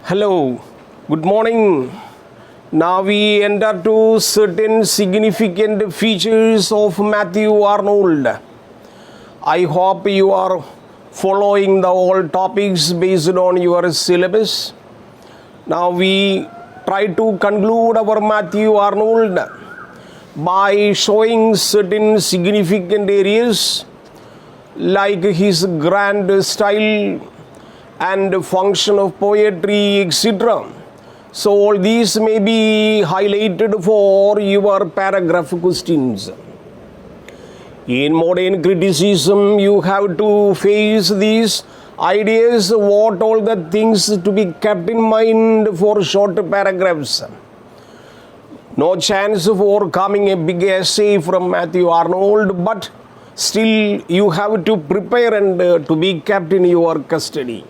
Hello, good morning. Now we enter to certain significant features of Matthew Arnold. I hope you are following the all topics based on your syllabus. Now we try to conclude our Matthew Arnold by showing certain significant areas like his grand style and function of poetry, etc. So all these may be highlighted for your paragraph questions. In modern criticism, you have to face these ideas, what all the things to be kept in mind for short paragraphs. No chance of overcoming a big essay from Matthew Arnold, but still you have to prepare and to be kept in your custody.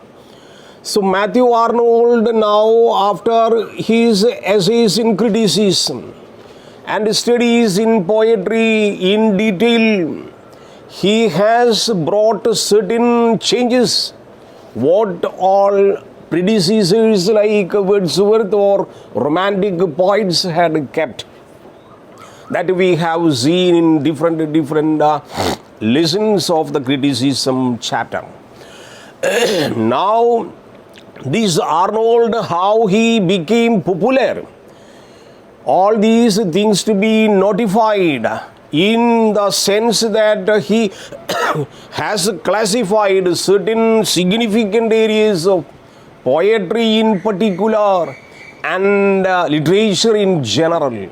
So Matthew Arnold now, after his essays in criticism and studies in poetry in detail, he has brought certain changes what all predecessors like Wordsworth or romantic poets had kept. That we have seen in different lessons of the criticism chapter. Now, this Arnold, how he became popular, all these things to be notified in the sense that he has classified certain significant areas of poetry in particular and literature in general.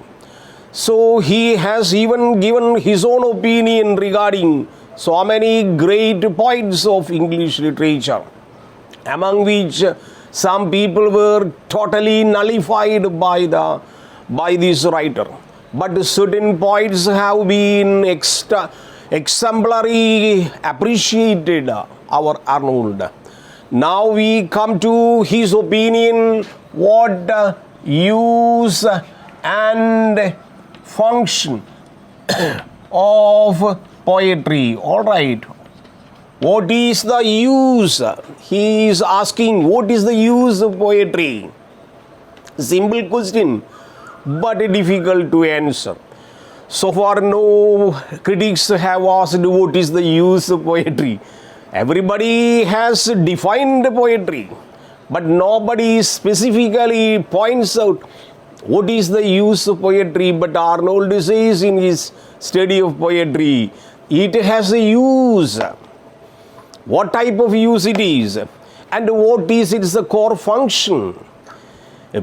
So he has even given his own opinion regarding so many great poets of English literature, among which some people were totally nullified by this writer. But certain poets have been exemplary appreciated, our Arnold. Now we come to his opinion, what use and function of poetry. All right. What is the use? He is asking, what is the use of poetry? Simple question, but difficult to answer. So far, no critics have asked what is the use of poetry. Everybody has defined poetry, but nobody specifically points out what is the use of poetry. But Arnold says in his study of poetry, it has a use. What type of use it is, and what is its core function.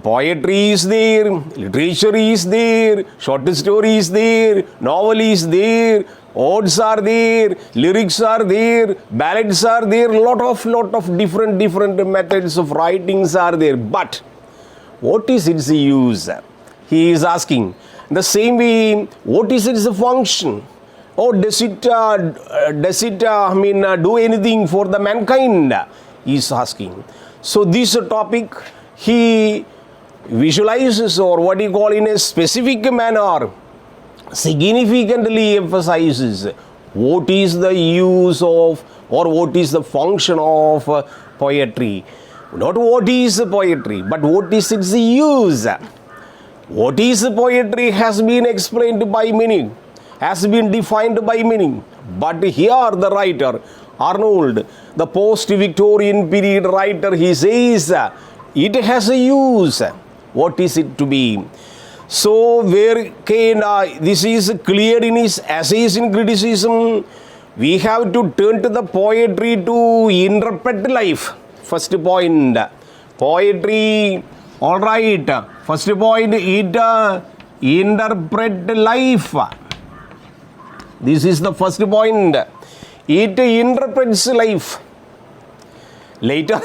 Poetry is there, literature is there, short story is there, novel is there, odes are there, lyrics are there, ballads are there, lot of different methods of writings are there. But what is its use? He is asking. The same way, what is its function? Or does it do anything for the mankind? He is asking. So this topic he visualizes, or what you call in a specific manner, significantly emphasizes what is the use of, or what is the function of poetry. Not what is poetry, but what is its use. What is poetry has been explained by many, has been defined by many. But here the writer, Arnold, the post-Victorian period writer, he says it has a use. What is it to be? So where can this is clear in his essays in criticism. We have to turn to the poetry to interpret life. First point, poetry, all right. First point, it interpret life. This is the first point. It interprets life. Later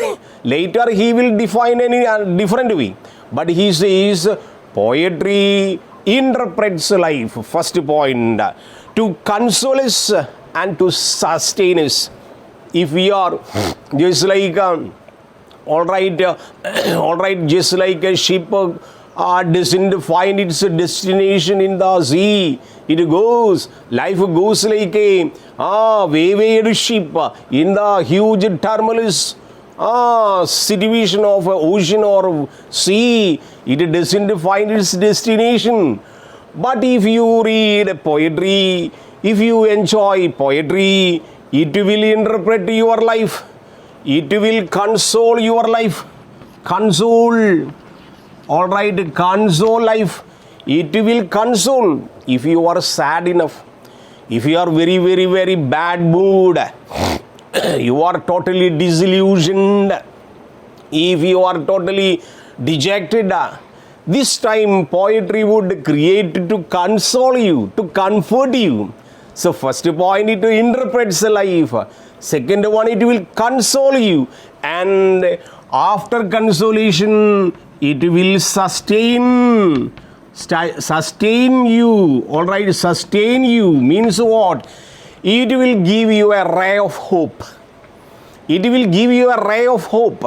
he will define any different way. But he says poetry interprets life. First point, to console us and to sustain us. If we are just like, all right, just like a ship doesn't find its destination in the sea. It goes, life goes like a wayward ship in the huge turmoils situation of an ocean or sea, it doesn't find its destination. But if you read poetry, if you enjoy poetry, it will interpret your life. It will console your life. Console. All right, console life. It will console. If you are sad enough, if you are very, very, very bad mood, you are totally disillusioned, if you are totally dejected, this time poetry would create to console you, to comfort you. So first point, it interprets life. Second one, it will console you. And after consolation, it will sustain you. All right, sustain you means what? It will give you a ray of hope. It will give you a ray of hope.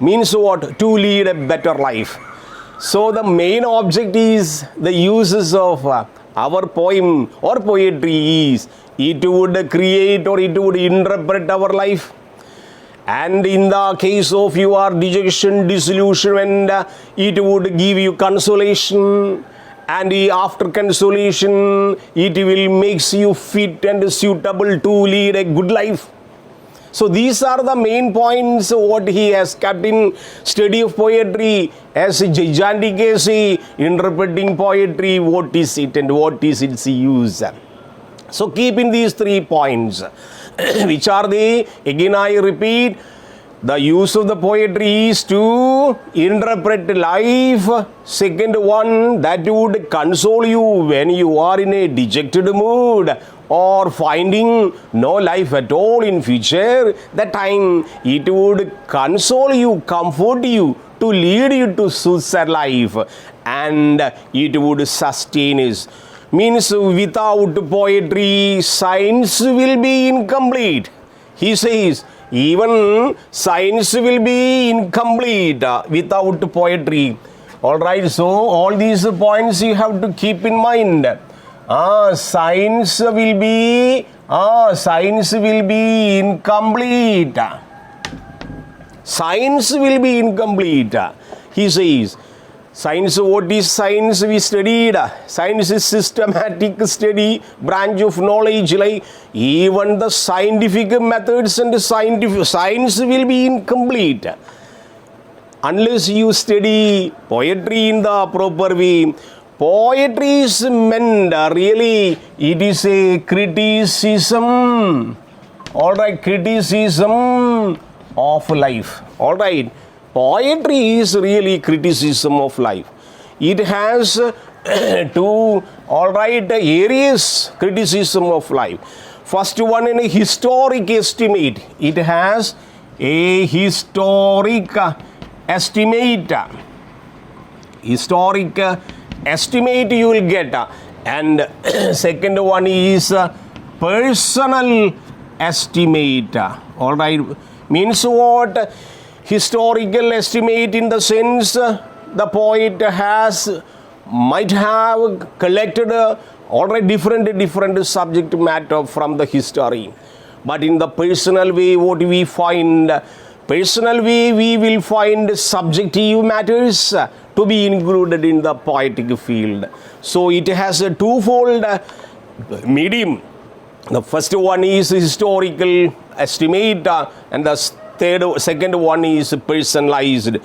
Means what? To lead a better life. So the main object is the uses of our poem or poetry is it would create or it would interpret our life. And in the case of your dejection, disillusionment, it would give you consolation. And after consolation, it will makes you fit and suitable to lead a good life. So these are the main points what he has kept in study of poetry as a gigantic essay, interpreting poetry, what is it and what is its use. So keep in these 3 points. Which are they? Again I repeat. The use of the poetry is to interpret life. Second one, that would console you when you are in a dejected mood or finding no life at all in future. That time it would console you, comfort you, to lead you to suicide life, and it would sustain us. Means without poetry, science will be incomplete. He says, even science will be incomplete without poetry. All right, so all these points you have to keep in mind. Science will be incomplete. Science will be incomplete. He says, science, what is science? We studied. Science is systematic study, branch of knowledge. Like even the scientific methods and science will be incomplete unless you study poetry in the proper way. Poetry is meant really, it is a criticism. All right, criticism of life. All right. Poetry is really criticism of life. It has 2 areas criticism of life. First one, in a historic estimate. It has a historic estimate. Historic estimate you will get. And second one is personal estimate. All right. Means what? Historical estimate in the sense the poet might have collected different subject matter from the history. But in the personal way, what we find, personal way we will find subjective matters to be included in the poetic field. So it has a twofold medium. The first one is historical estimate and the second one is personalized.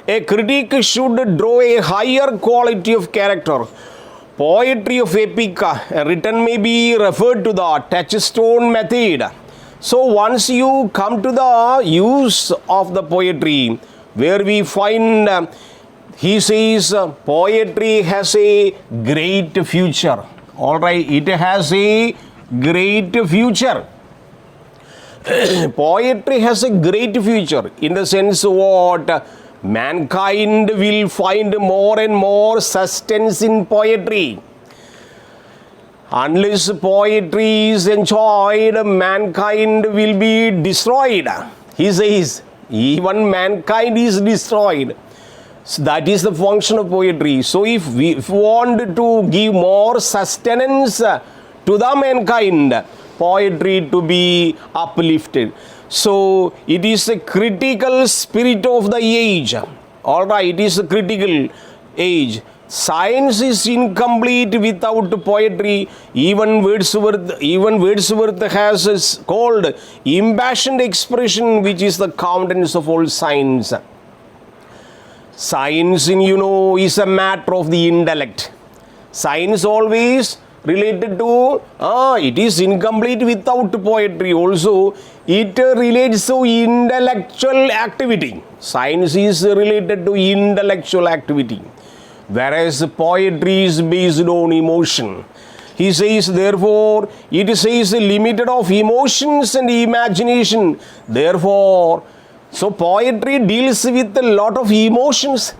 A critic should draw a higher quality of character. Poetry of epic written may be referred to the touchstone method. So once you come to the use of the poetry, where we find he says poetry has a great future. All right, it has a great future. Poetry has a great future in the sense what? Mankind will find more and more sustenance in poetry. Unless poetry is enjoyed, mankind will be destroyed. He says, even mankind is destroyed. So that is the function of poetry. So if we want to give more sustenance to the mankind, poetry to be uplifted. So it is a critical spirit of the age. All right, it is a critical age. Science is incomplete without poetry. Even Wordsworth has called impassioned expression, which is the countenance of all science. Science, is a matter of the intellect. Science always related to, it is incomplete without poetry. Also, it relates to intellectual activity. Science is related to intellectual activity, whereas poetry is based on emotion. He says, therefore, it says limited of emotions and imagination. Therefore, so poetry deals with a lot of emotions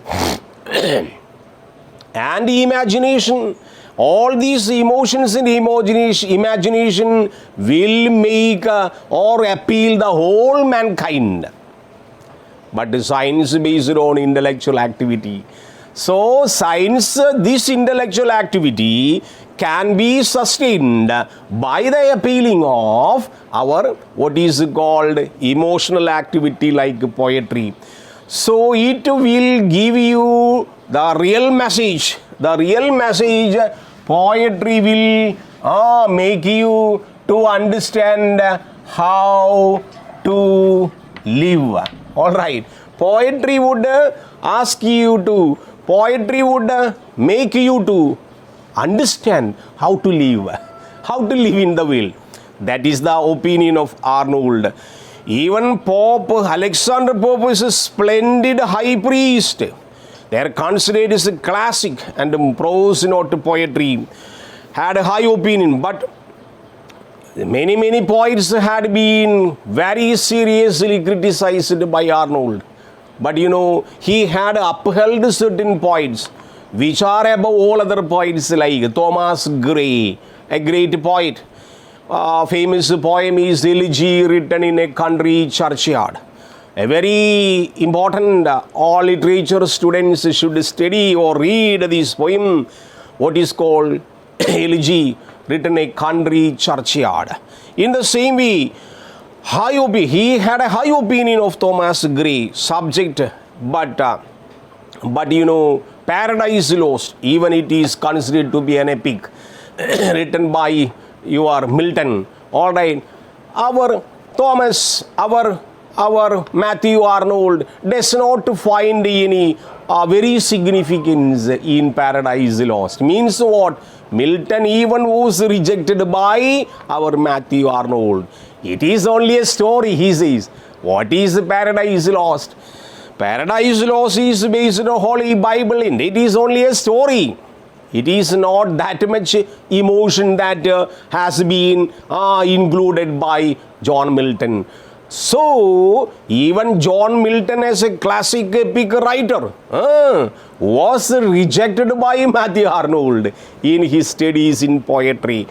and imagination. All these emotions and imagination will make or appeal the whole mankind. But the science based on intellectual activity. So science, this intellectual activity can be sustained by the appealing of our what is called emotional activity like poetry. So it will give you the real message. The real message, poetry will make you to understand how to live. All right. Poetry would ask you to, poetry would make you to understand how to live in the world. That is the opinion of Arnold. Even Pope Alexander Pope is a splendid high priest. They are considered as a classic and prose not poetry. Had a high opinion, but many poets had been very seriously criticized by Arnold. But he had upheld certain poets which are above all other poets, like Thomas Gray, a great poet. Famous poem is Elegy written in a country churchyard. A very important, all literature students should study or read this poem, what is called Elegy written in a country churchyard. In the same way, he had a high opinion of Thomas Gray subject, but Paradise Lost, even it is considered to be an epic written by your Milton. All right, our Matthew Arnold does not find any very significance in Paradise Lost. Means what? Milton even was rejected by our Matthew Arnold. It is only a story, he says. What is Paradise Lost? Paradise Lost is based on Holy Bible, and it is only a story. It is not that much emotion that has been included by John Milton. So, even John Milton as a classic epic writer was rejected by Matthew Arnold in his studies in poetry.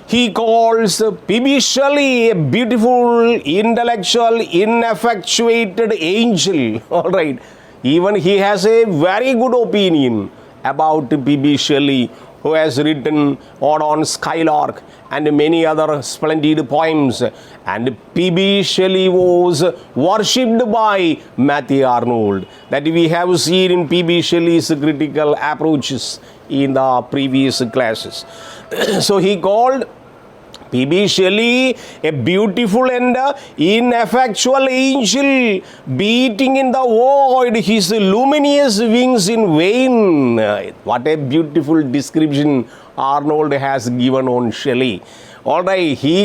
He calls P.B. Shelley a beautiful, intellectual, ineffectuated angel. All right. Even he has a very good opinion about P.B. Shelley, who has written Ode on Skylark and many other splendid poems. And P.B. Shelley was worshipped by Matthew Arnold. That we have seen in P.B. Shelley's critical approaches in the previous classes. So he called P.B. Shelley a beautiful and ineffectual angel, beating in the void his luminous wings in vain. What a beautiful description Arnold has given on Shelley. Alright, he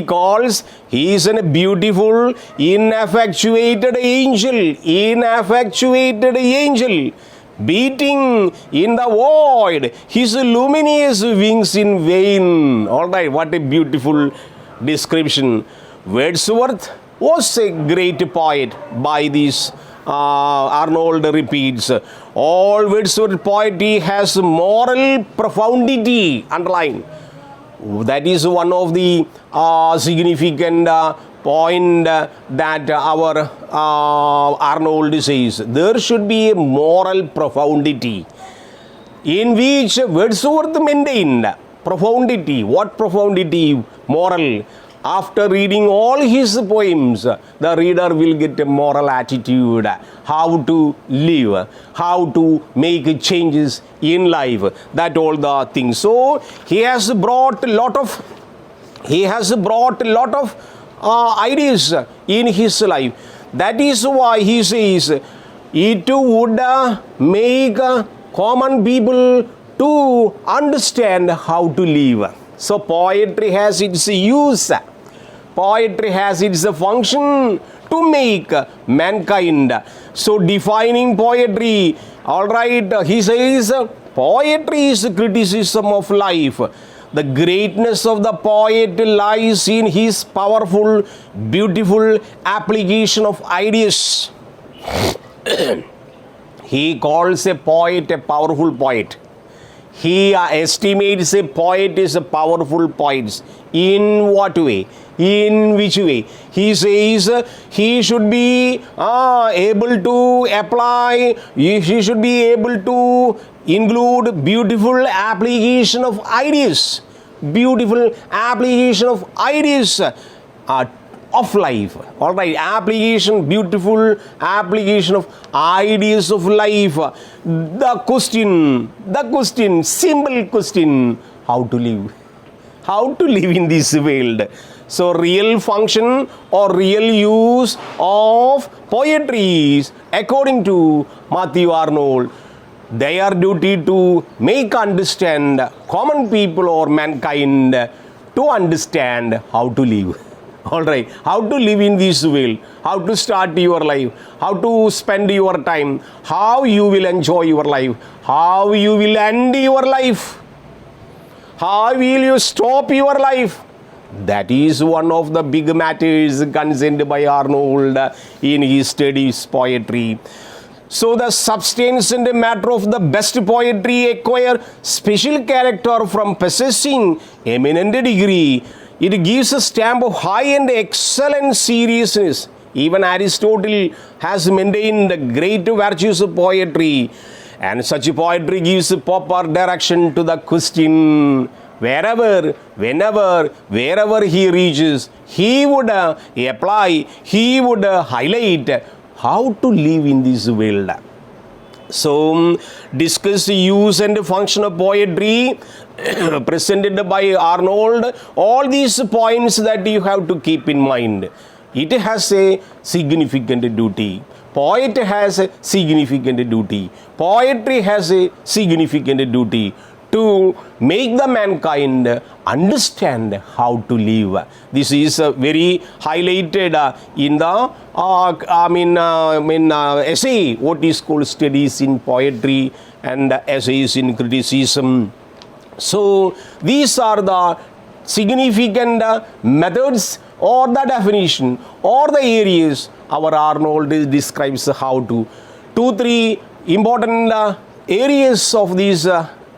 is a beautiful, ineffectuated angel, beating in the void his luminous wings in vain. Alright, what a beautiful description. Wordsworth was a great poet by this. Arnold repeats, all Wordsworth poetry has moral profundity. Underline. That is one of the significant point that our Arnold says. There should be a moral profundity in which Wordsworth maintained profundity. What profundity? Moral. after reading all his poems, the reader will get a moral attitude, how to live, how to make changes in life, that all the things. So he has brought a lot of ideas in his life. That is why he says it would make common people to understand how to live. So poetry has its use. Poetry has its function to make mankind. So defining poetry, all right, he says poetry is criticism of life. The greatness of the poet lies in his powerful, beautiful application of ideas. He calls a poet a powerful poet. He estimates a poet is a powerful poet. In what way? In which way? He says he should be able to apply, he should be able to include beautiful application of ideas. Beautiful application of ideas of life. All right, beautiful application of ideas of life. The question, simple question, how to live? How to live in this world? So real function or real use of poetry is, according to Matthew Arnold, their duty to make understand common people or mankind to understand how to live. All right, how to live in this world, how to start your life, how to spend your time, how you will enjoy your life, how you will end your life, how will you stop your life. That is one of the big matters concerned by Arnold in his studies poetry. So the substance and the matter of the best poetry acquire special character from possessing eminent degree. It gives a stamp of high and excellent seriousness. Even Aristotle has maintained the great virtues of poetry, and such poetry gives proper direction to the question. Wherever, whenever, wherever he reaches, he would apply, he would highlight how to live in this world. So, discuss the use and function of poetry presented by Arnold. All these points that you have to keep in mind. It has a significant duty. Poet has a significant duty. Poetry has a significant duty to make the mankind understand how to live. This is very highlighted in the essay, what is called Studies in Poetry and Essays in Criticism. So these are the significant methods or the definition or the areas our Arnold describes how to. 2-3 important areas of these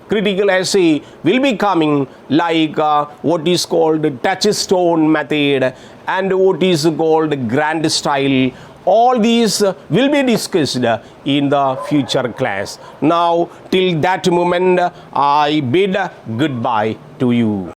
critical essay will be coming, like what is called touchstone method and what is called grand style. All these will be discussed in the future class. Now, till that moment, I bid goodbye to you.